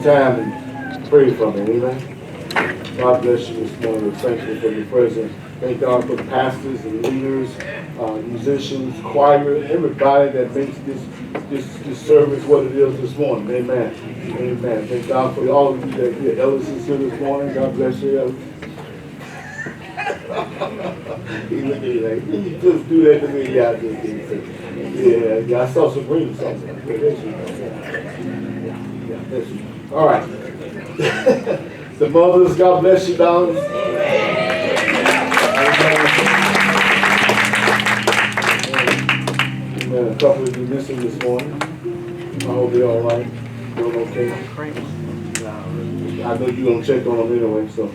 Time and pray for me, amen. God bless you this morning. Thank you for your presence. Thank God for the pastors and leaders, musicians, choir, everybody that makes this service what it is this morning. Amen. Amen. Thank God for all of you that here. Ellis is here this morning. God bless you, Ellis. He looked at me like, you just do that to me. Yeah, I just did. Yeah, I saw Sabrina something. Yeah, that's you. All right. The mothers, God bless you, darling. Amen. A couple of you missing this morning. I hope they're all right. Doing okay. I know you're going to check on them anyway, so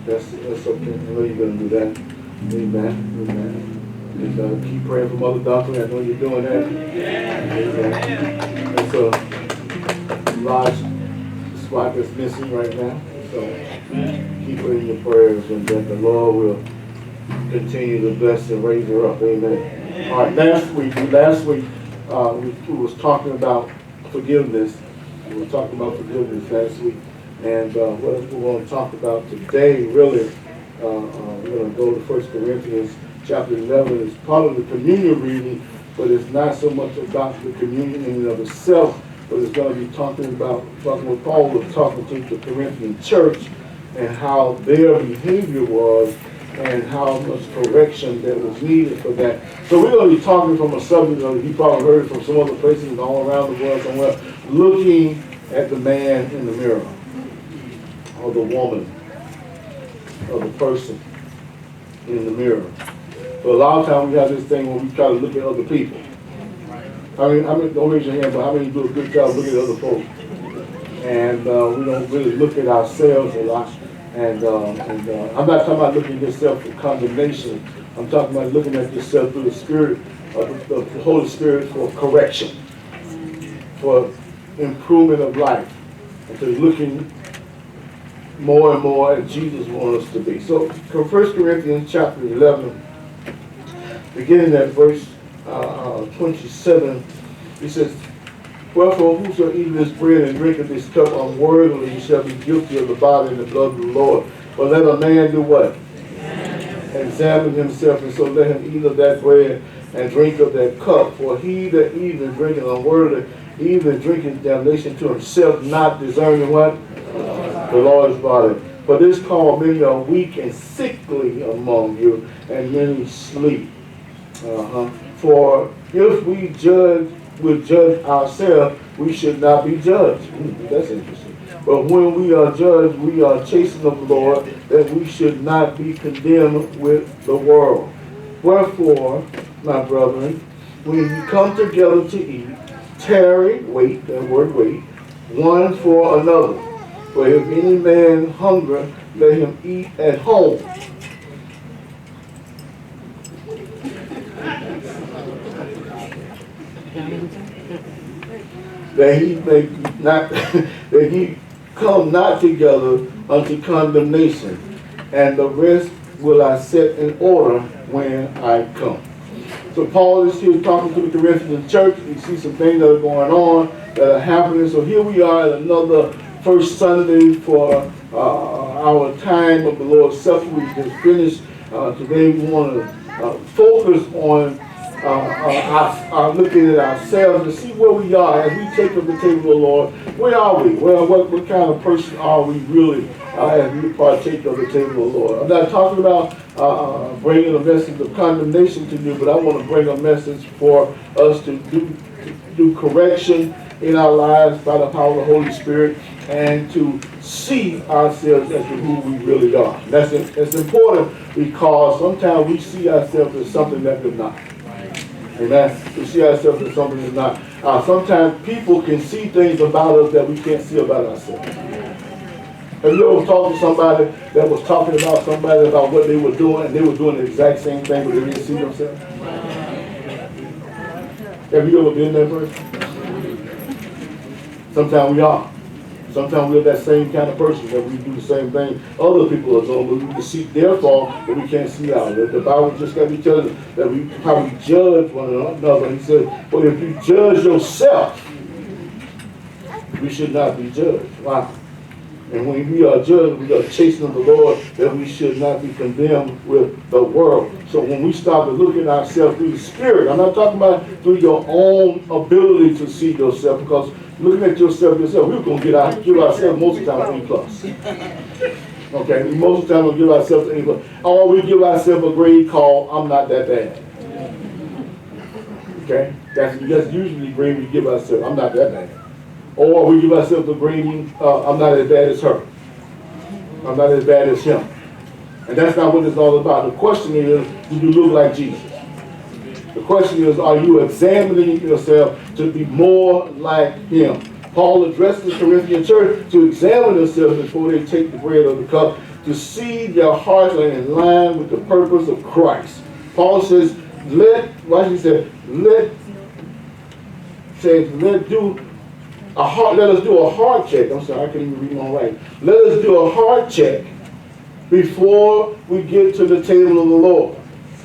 that's okay. I know you're going to do that. Amen. Amen. And keep praying for Mother Duncan. I know you're doing that. Amen. That's a large spot that's missing right now. So keep her in your prayers, and that the Lord will continue to bless and raise her up. Amen. All right, last week we was talking about forgiveness. We were talking about forgiveness last week. And what we're going to talk about today, really, we're going to go to 1 Corinthians chapter 11. It's part of the communion reading, but it's not so much about the communion in and of itself, but it's going to be talking about what Paul was talking to the Corinthian church and how their behavior was and how much correction that was needed for that. So we're going to be talking from a subject that you probably heard from some other places and all around the world somewhere, looking at the man in the mirror, or the woman, or the person in the mirror. But a lot of times we have this thing when we try to look at other people. I mean, don't raise your hand, but how many do a good job looking at other folks? And we don't really look at ourselves a lot. And I'm not talking about looking at yourself for condemnation. I'm talking about looking at yourself through the Spirit, the Holy Spirit, for correction, for improvement of life, and to looking more and more as Jesus wants us to be. So, 1 Corinthians chapter 11, beginning at verse 27, he says, "Wherefore whoso eateth this bread and drinketh this cup unworthily shall be guilty of the body and the blood of the Lord. But let a man do what? Examine himself, and so let him eat of that bread and drink of that cup. For he that eateth and drinketh unworthily, eateth and drinketh damnation to himself, not discerning what? The Lord's body. For this cause many are weak and sickly among you, and many sleep. For if we would judge ourselves, we should not be judged." That's interesting. "But when we are judged, we are chastened of the Lord, that we should not be condemned with the world. Wherefore, my brethren, when you come together to eat, tarry," wait, that word wait, "one for another. For if any man hunger, let him eat at home, that he may not that he come not together unto condemnation, and the rest will I set in order when I come." So Paul is here talking to the Corinthian church. You see some things that are going on, that are happening. So here we are at another first Sunday for our time of the Lord's Supper. We just finished. Today we want to focus on looking at ourselves to see where we are as we take up the table of the Lord. Where are we? Well, what kind of person are we really as we partake of the table of the Lord? I'm not talking about bringing a message of condemnation to you, but I want to bring a message for us to do correction in our lives by the power of the Holy Spirit, and to see ourselves as to who we really are. That's important, because sometimes we see ourselves as something that we're not. Amen. We see ourselves as something that's not. Sometimes people can see things about us that we can't see about ourselves. Have you ever talked to somebody that was talking about somebody about what they were doing, and they were doing the exact same thing, but they didn't see themselves? Have you ever been that person? Sometimes we are. Sometimes we're that same kind of person that we do the same thing other people are doing, but we can see their fault, but we can't see ours. The Bible just got to tell us that how we judge one another. He said, "Well, if you judge yourself, We should not be judged. Wow. And when we are judged, we are chastened of the Lord, that we should not be condemned with the world. So when we start to look at ourselves through the Spirit, I'm not talking about through your own ability to see yourself, because looking at yourself, we're going to give ourselves most of the time an A+. Okay, most of the time we'll give ourselves an A+. Or we give ourselves a grade called, I'm not that bad. Okay, that's usually the grade we give ourselves, I'm not that bad. Or we give ourselves a grading, I'm not as bad as her. I'm not as bad as him. And that's not what it's all about. The question is, do you look like Jesus? The question is, are you examining yourself to be more like him? Paul addressed the Corinthian church to examine themselves before they take the bread or the cup, to see their hearts are in line with the purpose of Christ. Paul says, let us do a heart check. I'm sorry, I can't even read my writing. Let us do a heart check before we get to the table of the Lord.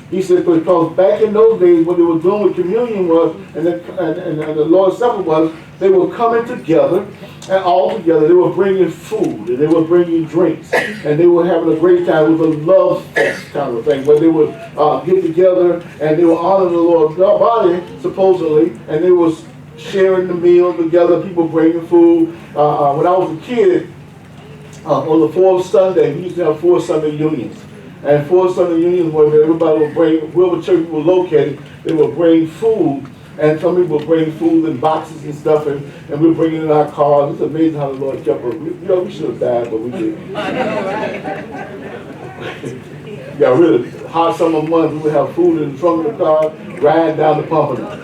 He said, because back in those days, what they were doing with communion was, and the Lord's Supper was, they were coming together, and all together, they were bringing food, and they were bringing drinks, and they were having a great time. It was a love fest kind of thing, where they would get together, and they were honoring the Lord's body, supposedly, and they was sharing the meal together, people bringing food. When I was a kid, on the fourth Sunday, we used to have 4 Sunday unions. And 4 Sunday unions where everybody would bring, wherever church we were located, they would bring food. And some people would bring food in boxes and stuff, and we would bring it in our cars. It's amazing how the Lord kept us. We should have died, but we didn't. Yeah, really, hot summer months, we would have food in the trunk of the car, riding down the Pompano.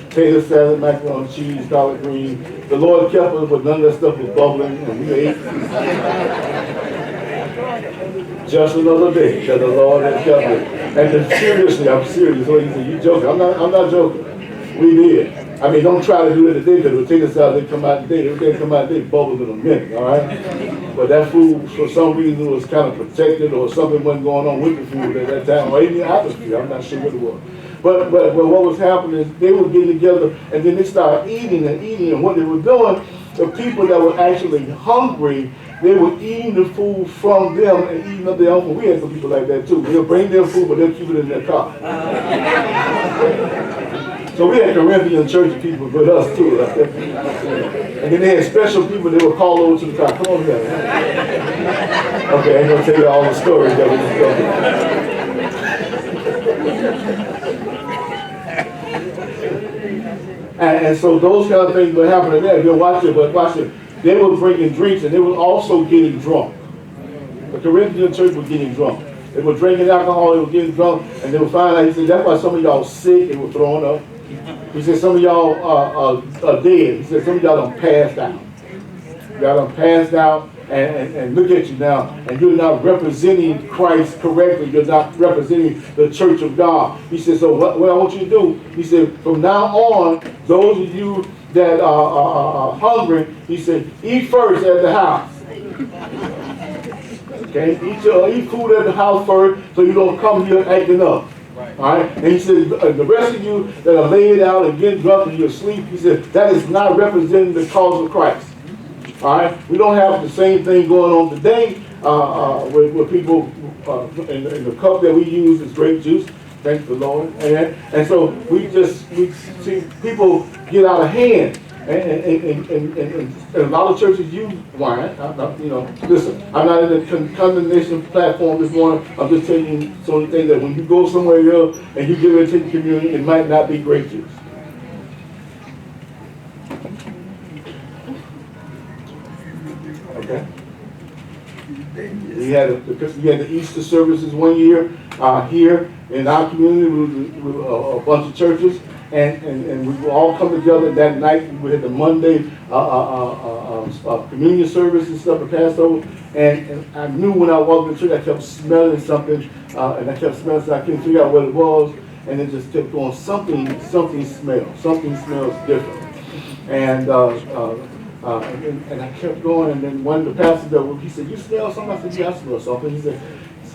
Potato salad, macaroni and cheese, collard green. The Lord kept us, but none of that stuff was bubbling, and we ate. Just another day that the Lord has kept us. And seriously, I'm serious. So you say, you joking? I'm not joking. We did. I mean, don't try to do it today, because the potato salad, they come out today. Everything come out today, bubbles in a minute, all right? But that food, for some reason, was kind of protected, or something wasn't going on with the food at that time, or even the atmosphere. I'm not sure what it was. But what was happening is they were getting together, and then they started eating and eating, and what they were doing, the people that were actually hungry, they were eating the food from them and eating up their own food. We had some people like that too. They'll bring their food, but they'll keep it in their car. So we had Corinthian church people with us too. And then they had special people they would call over to the car. Come on here. Okay, I ain't gonna tell you all the stories that we just and so those kind of things were happening there. You'll watch it, but watch it. They were bringing drinks, and they were also getting drunk. The Corinthian church was getting drunk. They were drinking alcohol, they were getting drunk, and they were finding out, he said, that's why some of y'all sick, they were throwing up. He said, some of y'all are dead. He said, some of y'all done passed out. Y'all done passed out, and look at you now, and you're not representing Christ correctly. You're not representing the church of God. He said, so what I want you to do, he said, from now on, those of you that are hungry, he said, eat first at the house. Okay, eat food at the house first, so you don't come here acting up. Right. All right, and he said, the rest of you that are laid out and getting drunk and you're asleep, he said, that is not representing the cause of Christ. All right, we don't have the same thing going on today with people in the cup that we use is grape juice. Thank the Lord. And so we see people get out of hand. And a lot of churches use wine. Listen, I'm not in the condemnation platform this morning. I'm just telling you some things that when you go somewhere else and you give it to the community, it might not be grape juice. Okay. We had the Easter services one year here in our community with a bunch of churches, and we would all come together that night. We had the Monday communion service and stuff at Passover, and I knew when I walked in the church, I kept smelling something, and I kept smelling something. I couldn't figure out what it was, and it just kept going. Something smells different, and I kept going, and then one of the pastors, he said, you smell something? I said, yeah, I smell something. He said,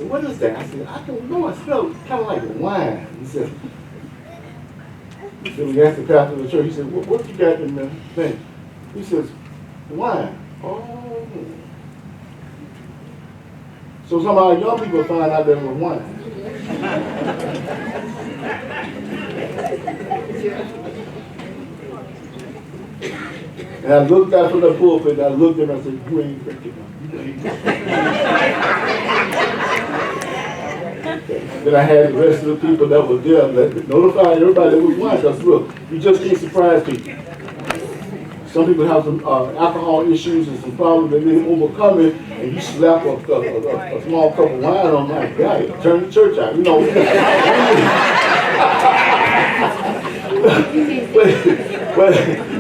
what is that? I said, I don't know, I smell kind of like wine. He said, So we asked the pastor of the church, he said, what you got in the thing? He says, wine. Oh. So some of our young people find out that it was wine. And I looked out from the pulpit, and I looked at him and I said, you ain't drinking. Then I had the rest of the people that were there notify everybody that was wine, because look, you just can't surprise people. Some people have some alcohol issues and some problems that they overcome it, and you slap a small cup of wine on my guy, turn the church out. You know.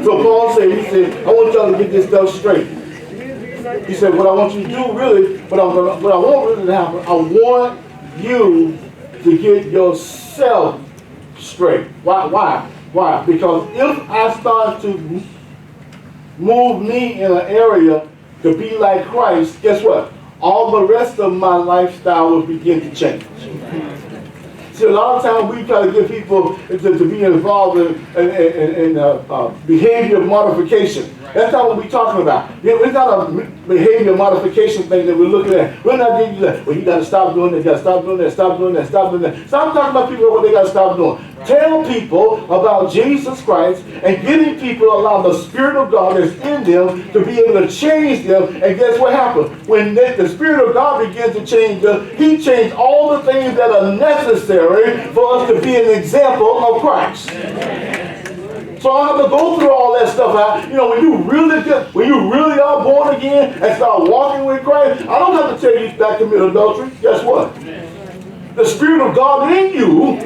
So Paul said, he said, I want y'all to get this stuff straight. He said, what I want you to do really, what I want really to happen, I want you to get yourself straight. Why? Because if I start to move me in an area to be like Christ, guess what? All the rest of my lifestyle will begin to change. See, a lot of times we try to get people to be involved in behavior modification. That's not what we're talking about. It's not a behavior modification thing that we're looking at. We're not getting that. Well, you got to stop doing that. You got to stop doing that. Stop doing that. Stop doing that. Stop talking about people what they got to stop doing. Tell people about Jesus Christ and getting people to allow the Spirit of God that's in them to be able to change them. And guess what happened? When the Spirit of God begins to change them, He changed all the things that are necessary for us to be an example of Christ. So I don't have to go through all that stuff. You know, when you really are born again and start walking with Christ, I don't have to tell you not to commit adultery. Guess what? The Spirit of God in you.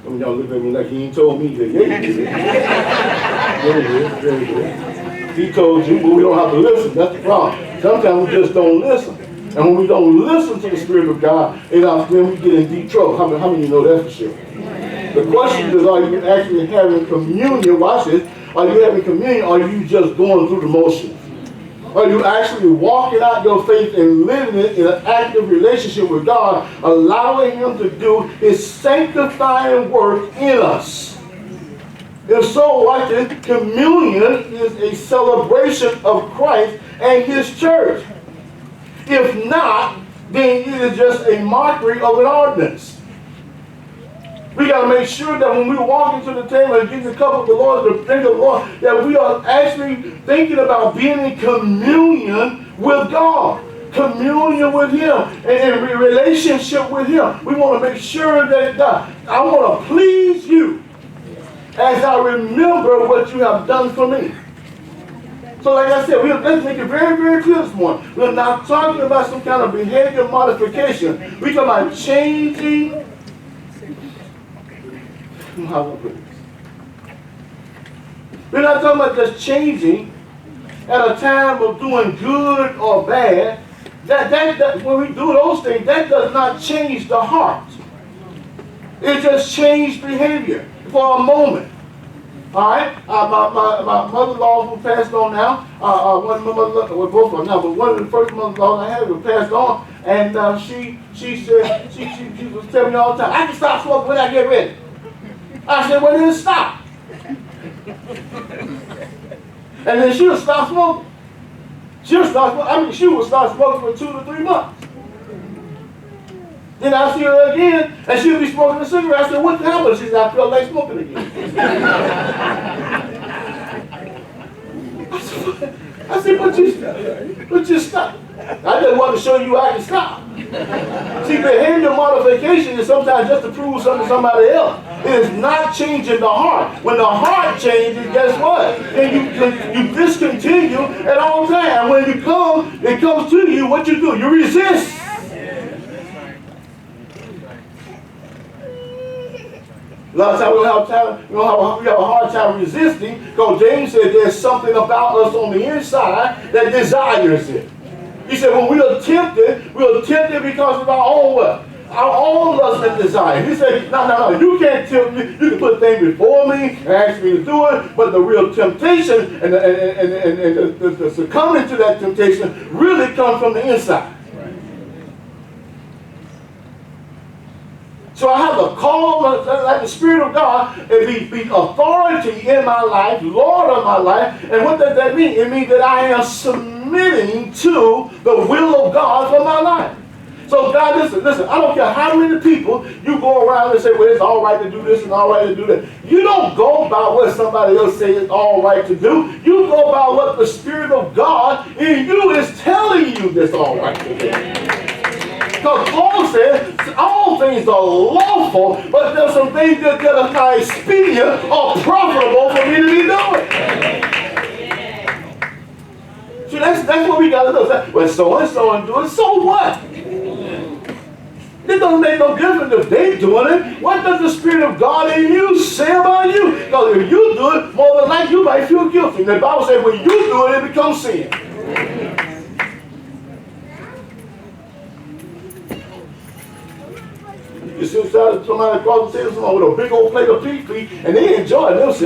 Some of y'all look at me like he ain't told me that. Yeah, he did. Very good. He told you, but we don't have to listen. That's the problem. Sometimes we just don't listen. And when we don't listen to the Spirit of God, then we get in deep trouble. How many of you know that for sure? The question is, are you actually having communion? Watch this. Are you having communion, or are you just going through the motions? Are you actually walking out your faith and living it in an active relationship with God, allowing Him to do His sanctifying work in us? If so, watch this. Communion is a celebration of Christ and His church. If not, then it is just a mockery of an ordinance. We got to make sure that when we walk into the table and get the cup of the Lord, the drink of the Lord, that we are actually thinking about being in communion with God, communion with Him, and in relationship with Him. We want to make sure that God, I want to please you as I remember what you have done for me. So like I said, let's make it very, very clear this morning. We're not talking about some kind of behavior modification. We're talking about changing. How do I put this? We're not talking about just changing at a time of doing good or bad. That when we do those things, that does not change the heart. It just changed behavior for a moment. All right, my mother-in-law who passed on now, one of my mother, well, both of them now, but one of the first mother-in-laws I had was passed on, and she said, she was telling me all the time, I can stop smoking when I get ready. I said, well, then stop. And then she would stop smoking. She would start smoking for 2 to 3 months. Then I'll see her again, and she'll be smoking a cigarette. I said, what happened? She said, I feel like smoking again. I said, but you stop. I just want to show you I can stop. See, behavior modification is sometimes just to prove something to somebody else. It is not changing the heart. When the heart changes, guess what? And you discontinue at all times. When it comes to you, what you do? You resist. A lot of times we have a hard time resisting, because James said there's something about us on the inside that desires it. He said when we are tempted because of our own what? Our own lust and desire. He said, no, you can't tempt me. You can put things before me and ask me to do it, but the real temptation and the succumbing to that temptation really comes from the inside. So I have to call like the Spirit of God and be authority in my life, Lord of my life. And what does that mean? It means that I am submitting to the will of God for my life. So God, listen, I don't care how many people you go around and say, well, it's all right to do this and all right to do that. You don't go by what somebody else says it's all right to do. You go by what the Spirit of God in you is telling you that's all right to do. Because Paul says all things are lawful, but there's some things that are not expedient or profitable for me to be doing. See, that's what we got to do. Well, so-and-so and do it, so what? It doesn't make no difference if they're doing it. What does the Spirit of God in you say about you? Because if you do it, more than likely you might feel guilty. The Bible says when you do it, it becomes sin. You see somebody across the table, someone with a big old plate of pea feet, and they enjoy themselves.